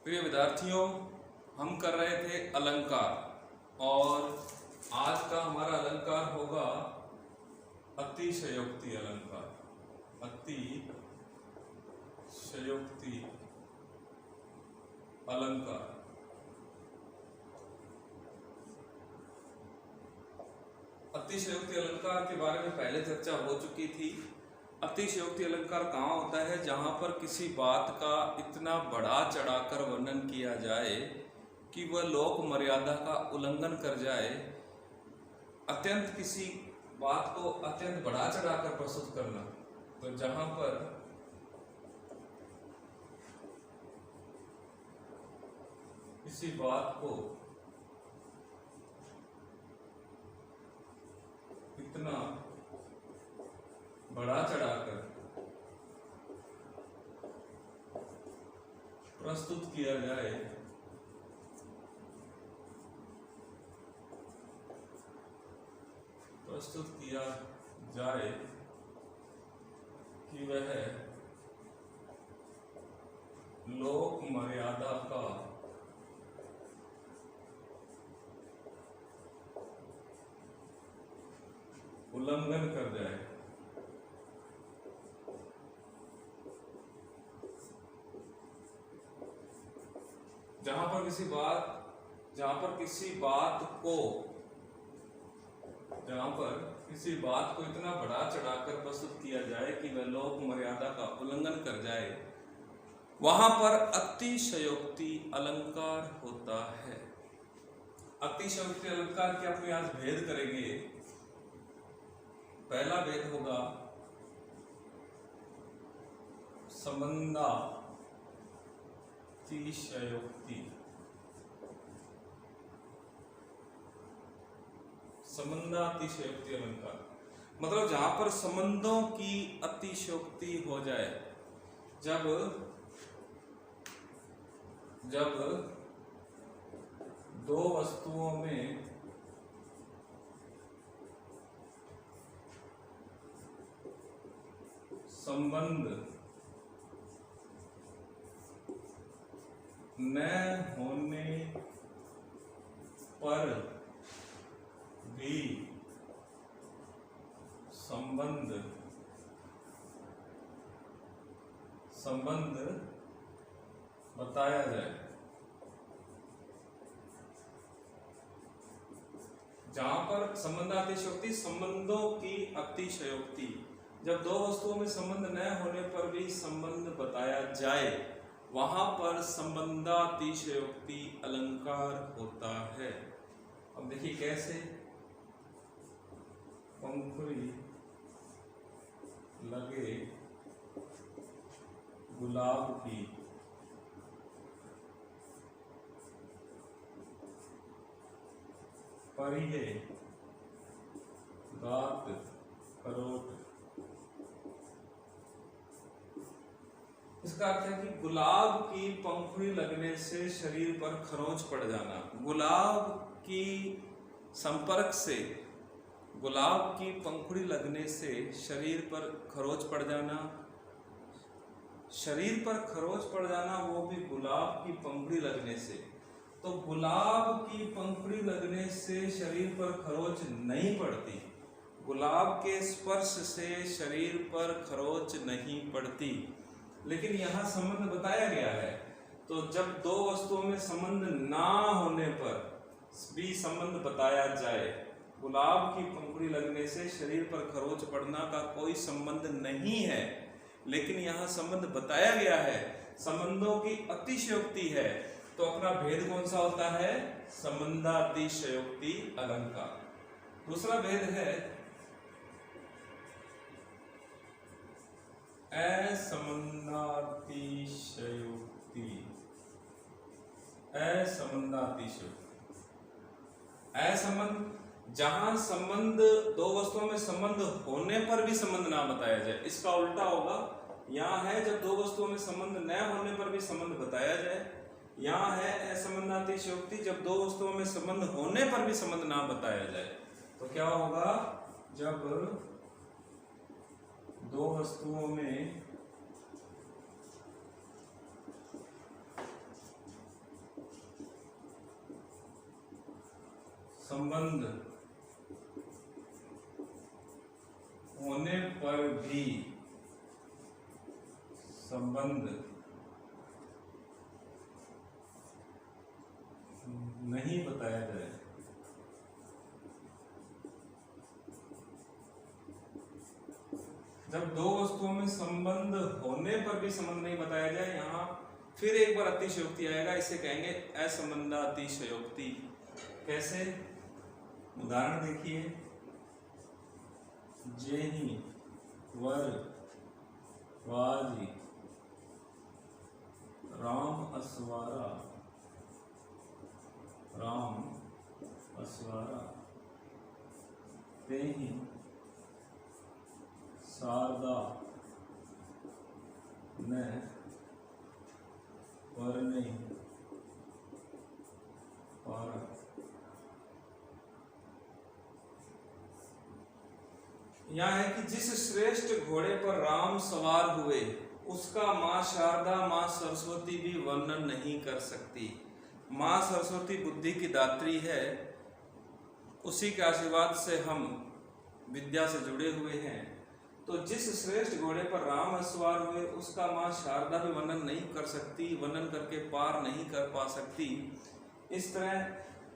प्रिय विद्यार्थियों, हम कर रहे थे अलंकार और आज का हमारा अलंकार होगा अतिशयोक्ति अलंकार। अतिशयोक्ति अलंकार। अतिशयोक्ति अलंकार के बारे में पहले चर्चा हो चुकी थी। अतिशयोक्ति अलंकार कहाँ होता है? जहाँ पर किसी बात का इतना बढ़ा चढ़ाकर वर्णन किया जाए कि वह लोक मर्यादा का उल्लंघन कर जाए। अत्यंत किसी बात को अत्यंत बढ़ा चढ़ाकर प्रस्तुत करना, तो जहाँ पर किसी बात को इतना बढ़ा चढ़ाकर प्रस्तुत किया जाए कि वह लोक मर्यादा का उल्लंघन कर जाए। जहां पर किसी बात को इतना बढ़ा चढ़ाकर प्रस्तुत किया जाए कि वह लोक मर्यादा का उल्लंघन कर जाए, वहां पर अतिशयोक्ति अलंकार होता है। अतिशयोक्ति अलंकार के अपने आज भेद करेंगे। पहला भेद होगा संबंधातिशयोक्ति। संबंधातिशयोक्ति अलंकार मतलब जहां पर संबंधों की अतिशयोक्ति हो जाए। जब दो वस्तुओं में संबंध न होने पर भी संबंध बताया जाए। जहां पर संबंधातिशयोक्ति, संबंधों की अतिशयोक्ति, जब दो वस्तुओं में संबंध न होने पर भी संबंध बताया जाए, वहां पर संबंधातिशयोक्ति अलंकार होता है। अब देखिए कैसे। पंखुड़ी लगे गुलाब की परिहे दांत खरोट। इसका अर्थ है कि गुलाब की पंखुड़ी लगने से शरीर पर खरोंच पड़ जाना। गुलाब की संपर्क से, गुलाब की पंखुड़ी लगने से शरीर पर खरोंच पड़ जाना। शरीर पर खरोंच पड़ जाना वो भी गुलाब की पंखुड़ी लगने से। तो गुलाब की पंखुड़ी लगने से शरीर पर खरोंच नहीं पड़ती। गुलाब के स्पर्श से शरीर पर खरोंच नहीं पड़ती। लेकिन यहाँ संबंध बताया गया है। तो जब दो वस्तुओं में संबंध ना होने पर भी संबंध बताया जाए, गुलाब की पंखुड़ी लगने से शरीर पर खरोंच पड़ना का कोई संबंध नहीं है, लेकिन यहाँ संबंध बताया गया है, संबंधों की अतिशयोक्ति है, तो अपना भेद कौन सा होता है? संबंधातिशयोक्ति अलंकार। दूसरा भेद है असंबंधातिशयोक्ति। असंबंध, जहां संबंध, दो वस्तुओं में संबंध होने पर भी संबंध ना बताया जाए। इसका उल्टा होगा। यहाँ है जब दो वस्तुओं में संबंध न होने पर भी संबंध बताया जाए। यहाँ है असंबंधातिशयोक्ति, जब दो वस्तुओं में संबंध होने पर भी संबंध ना बताया जाए। तो क्या होगा? जब दो वस्तुओं में संबंध होने पर भी संबंध नहीं बताया जाए, जब दो वस्तुओं में संबंध होने पर भी संबंध नहीं बताया जाए, यहां फिर एक बार अतिशयोक्ति आएगा, इसे कहेंगे असंबंधातिशयोक्ति। कैसे? उदाहरण देखिए, जेहि वर वाजी राम अस्वारा, राम अस्वारा तेहि शारदा ने परने पारा। यह है कि जिस श्रेष्ठ घोड़े पर राम सवार हुए उसका मां शारदा, मां सरस्वती भी वर्णन नहीं कर सकती। मां सरस्वती बुद्धि की दात्री है, उसी के आशीर्वाद से हम विद्या से जुड़े हुए हैं। तो जिस श्रेष्ठ घोड़े पर राम सवार हुए उसका मां शारदा भी वर्णन नहीं कर सकती, वर्णन करके पार नहीं कर पा सकती। इस तरह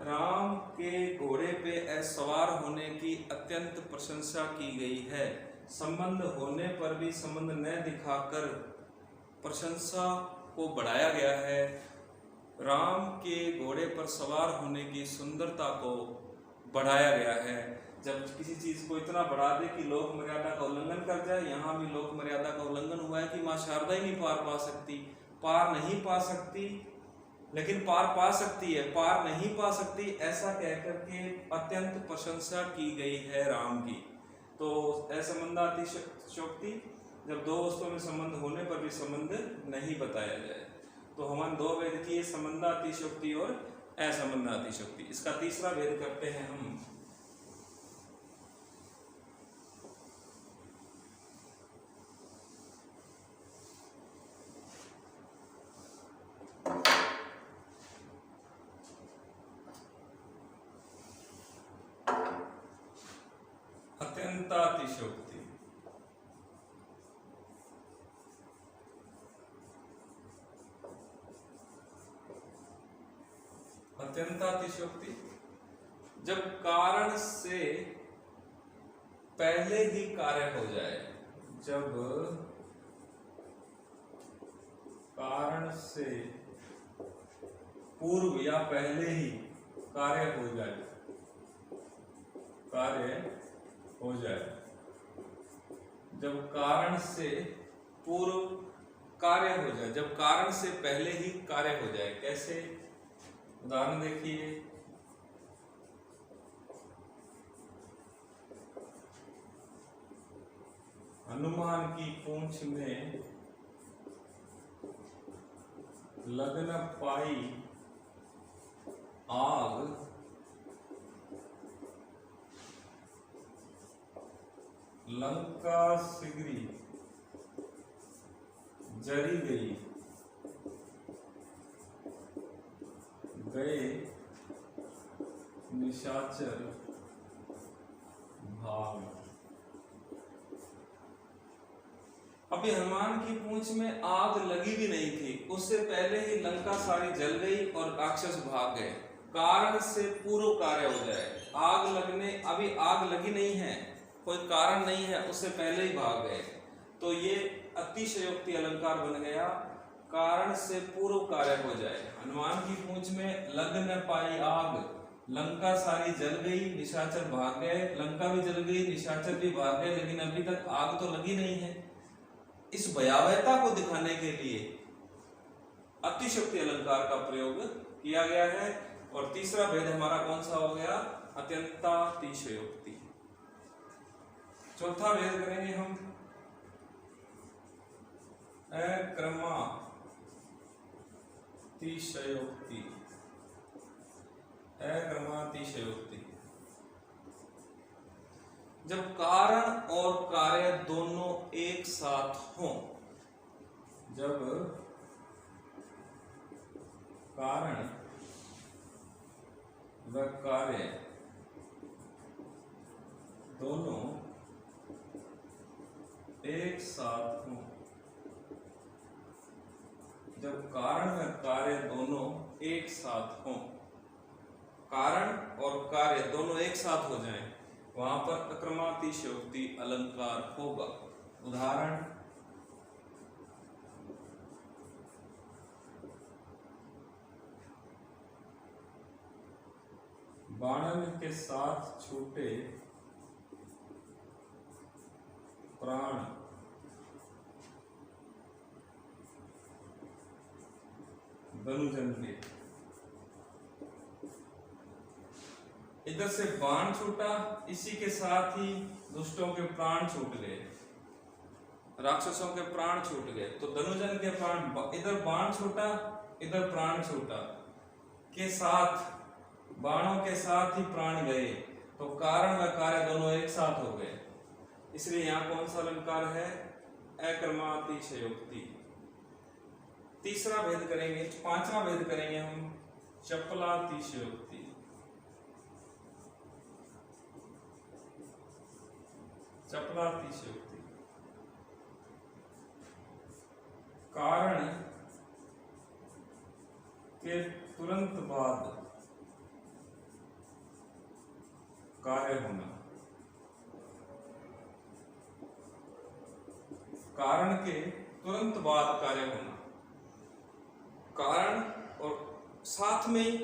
राम के घोड़े पे सवार होने की अत्यंत प्रशंसा की गई है। संबंध होने पर भी संबंध न दिखाकर प्रशंसा को बढ़ाया गया है। राम के घोड़े पर सवार होने की सुंदरता को बढ़ाया गया है। जब किसी चीज को इतना बढ़ा दे कि लोक मर्यादा का उल्लंघन कर जाए, यहाँ भी लोक मर्यादा का उल्लंघन हुआ है कि माँ शारदा ही नहीं पार पा सकती, पार नहीं पा सकती, लेकिन पार पा सकती है, पार नहीं पा सकती, ऐसा कहकर के अत्यंत प्रशंसा की गई है राम की। तो असंबंधातिशयोक्ति, जब दो वस्तुओं में संबंध होने पर भी संबंध नहीं बताया जाए। तो हमने दो भेद किए, संबंधातिशयोक्ति और असंबंधातिशयोक्ति। इसका तीसरा भेद करते हैं हम। अत्यंतातिशयोक्ति। अत्यंतातिशयोक्ति, जब कारण से पहले ही कार्य हो जाए, जब कारण से पूर्व या पहले ही कार्य हो जाए, कार्य हो जाए, जब कारण से पूर्व कार्य हो जाए, जब कारण से पहले ही कार्य हो जाए। कैसे? उदाहरण देखिए, हनुमान की पूंछ में लग न पाई आग, लंका शीघ्री जरी गई, गए निशाचर भाग। अभी हनुमान की पूंछ में आग लगी भी नहीं थी, उससे पहले ही लंका सारी जल गई और राक्षस भाग गए। कारण से पूर्व कार्य हो जाए, आग लगने, अभी आग लगी नहीं है, कोई कारण नहीं है, उससे पहले ही भाग गए, तो ये अतिशयोक्ति अलंकार बन गया। कारण से पूर्व कार्य हो जाए। हनुमान की पूंछ में लग न पाई आग, लंका सारी जल गई, निशाचर भाग गए, लंका भी जल गई, निशाचर भी भाग गए, लेकिन अभी तक आग तो लगी नहीं है। इस भयावहता को दिखाने के लिए अतिशयोक्ति अलंकार का प्रयोग किया गया है। और तीसरा भेद हमारा कौन सा हो गया? अत्यंतातिशयोक्ति। चौथा भेद करेंगे हम अक्रमातिशयोक्ति। अक्रमातिशयोक्ति, जब कारण और कार्य दोनों एक साथ हों, जब कारण व कार्य दोनों एक साथ हों। जब कारण व कार्य दोनों एक साथ हों, कारण और कार्य दोनों एक साथ हो जाएं, वहां पर अक्रमातिशयोक्ति अलंकार होगा। उदाहरण, बाणन के साथ छूटे प्राण धनुजन के। इधर से बाण छूटा, इसी के साथ ही दुष्टों के प्राण छूट गए, राक्षसों के प्राण छूट गए। तो धनुजन के प्राण, इधर बाण छूटा इधर प्राण छूटा, के साथ बाणों के साथ ही प्राण गए, तो कारण व कार्य दोनों एक साथ हो गए। इसलिए यहाँ कौन सा अलंकार है? अक्रमातिशयोक्ति। तीसरा भेद करेंगे, पांचवा भेद करेंगे हम चपलातिशयोक्ति। चपलातिशयोक्ति, कारण के तुरंत बाद कार्य होना। कारण के तुरंत बाद कार्य होना, कारण और साथ में ही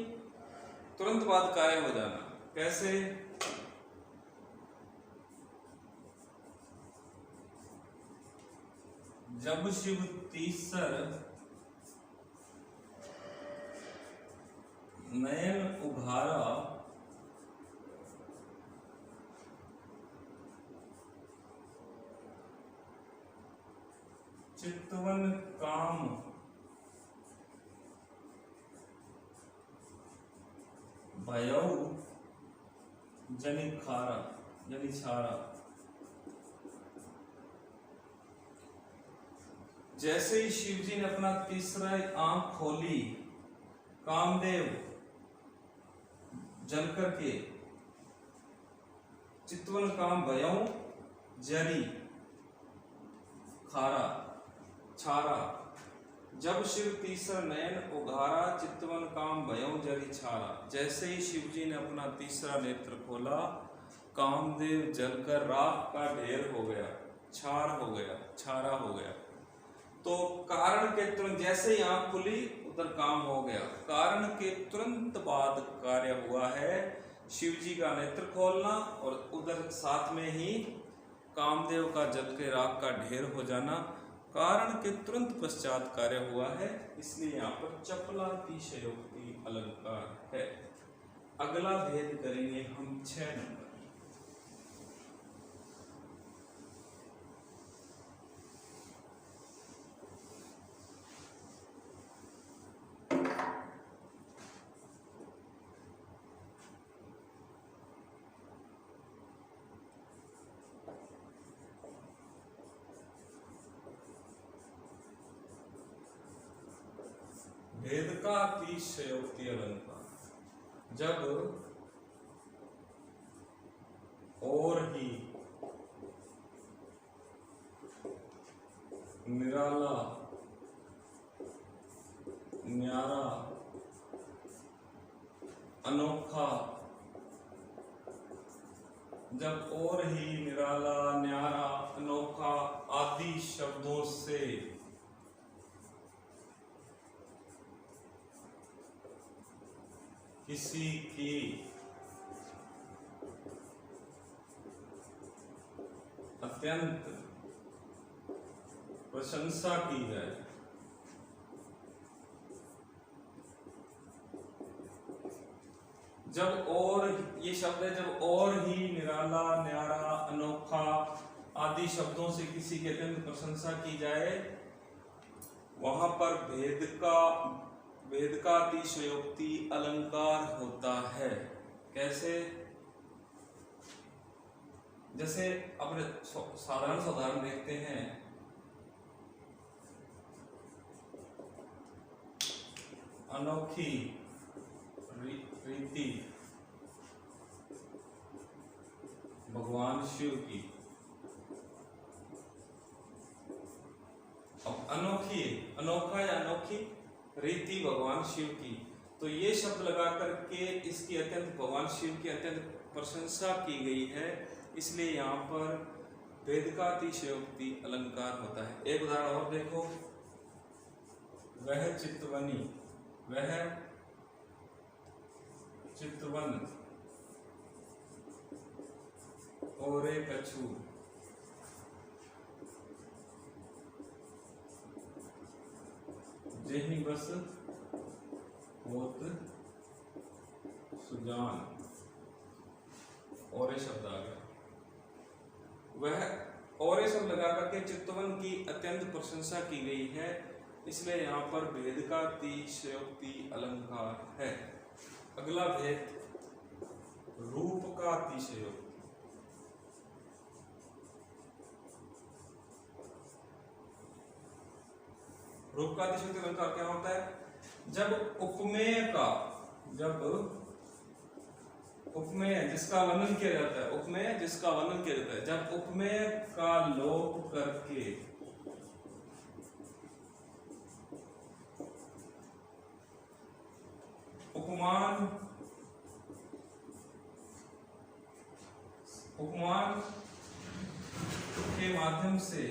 तुरंत बाद कार्य हो जाना। कैसे? जब शिव तीसर नयन उघारा चितवन काम भयौ जनिखारा जनिछारा। जैसे ही शिव जी ने अपना तीसरा आंख खोली, कामदेव जलकर के चितवन काम भयौ जरी खारा छारा। जब शिव तीसरा नयन उघारा चितवन काम भयौ जरी छारा। जैसे ही शिव जी ने अपना तीसरा नेत्र खोला, कामदेव जलकर राख का ढेर हो गया, छार हो गया, छारा हो गया। तो कारण के तुरंत जैसे ही आंख खुली उधर काम हो गया, कारण के तुरंत बाद कार्य हुआ है शिव जी का नेत्र खोलना और उधर साथ में ही कामदेव का जल के राख का ढेर हो जाना। कारण के तुरंत पश्चात कार्य हुआ है, इसलिए यहाँ पर चपलातिशयोक्ति अलंकार है। अगला भेद करेंगे हम 6 नंबर। भेद का अतिशयोक्ति अलंकार, जब और ही निराला न्यारा अनोखा, जब और ही निराला न्यारा अनोखा आदि शब्दों से किसी की अत्यंत प्रशंसा की जाए, जब और ये शब्द है, जब और ही निराला न्यारा अनोखा आदि शब्दों से किसी की अत्यंत प्रशंसा की जाए, वहां पर भेद का अतिशयोक्ति अलंकार होता है। कैसे? जैसे अपने साधारण उदाहरण देखते हैं, अनोखी रीति भगवान शिव की। अब अनोखी, अनोखा या अनोखी रीति भगवान शिव की, तो ये शब्द लगा करके इसकी अत्यंत, भगवान शिव की अत्यंत प्रशंसा की गई है, इसलिए यहाँ पर वेदिकातिशयोक्ति अलंकार होता है। एक उदाहरण और देखो, वह चितवनी, वह चितवन और कछु, जेहि बस होत सुजान, और शब्द आ गया। वह और शब्द लगा करके चितवन की अत्यंत प्रशंसा की गई है, इसलिए यहाँ पर भेदकातिशयोक्ति अलंकार है। अगला भेद रूप का अतिशयोक्ति। रूप का अतिशयोक्ति अलंकार क्या होता है? जब उपमेय का, जब उपमेय जिसका वर्णन किया जाता है, उपमेय जिसका वर्णन किया जाता है, जब उपमेय का लोप करके उपमान, उपमान के माध्यम से,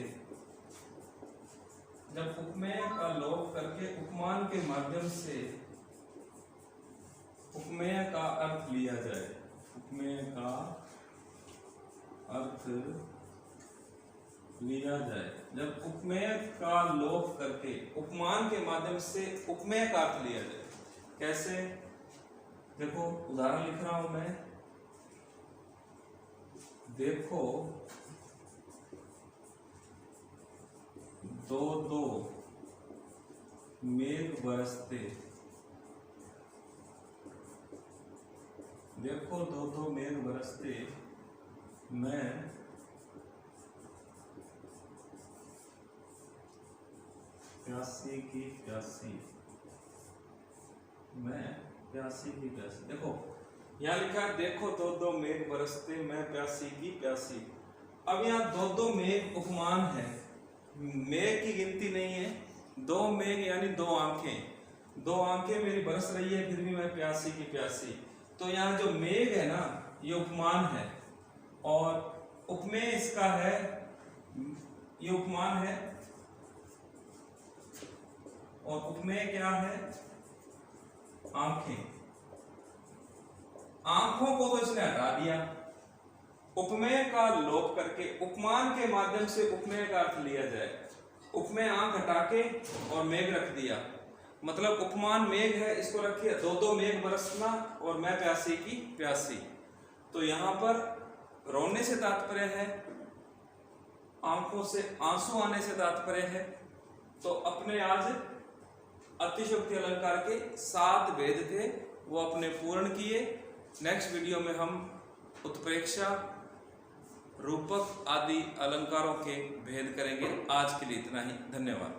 जब उपमेय का लोप करके उपमान के माध्यम से उपमेय का अर्थ लिया जाए, उपमेय का अर्थ लिया जाए, जब उपमेय का लोप करके उपमान के माध्यम से उपमेय का अर्थ लिया जाए। कैसे? देखो उदाहरण लिख रहा हूं मैं, देखो दो दो मेघ बरसते, देखो दो दो मेघ बरसते, मैं प्यासी की प्यासी, मैं प्यासी की प्यासी। देखो यहाँ लिखा है देखो दो दो मेघ बरसते, मैं प्यासी की प्यासी। अब यहाँ दो दो मेघ उपमान है, मेघ की गिनती नहीं है, दो मेघ यानी दो आंखें, दो आंखें मेरी बरस रही है, फिर भी मैं प्यासी की प्यासी। तो यहाँ जो मेघ है ना, ये उपमान है, और उपमेय इसका है, ये उपमान है, और उपमेय क्या है? आंखें। आंखों को तो इसने हटा दिया, उपमेय का लोप करके उपमान के माध्यम से उपमेय का अर्थ लिया जाए। उपमेय आंख हटा के और मेघ रख दिया, मतलब उपमान मेघ है, इसको रखिए दो दो मेघ बरसना और मैं प्यासी की प्यासी। तो यहाँ पर रोने से तात्पर्य है, आंखों से आंसू आने से तात्पर्य है। तो अपने आज अतिशयोक्ति अलंकार के 7 भेद थे, वो अपने पूर्ण किए। नेक्स्ट वीडियो में हम उत्प्रेक्षा, रूपक आदि अलंकारों के भेद करेंगे। आज के लिए इतना ही, धन्यवाद।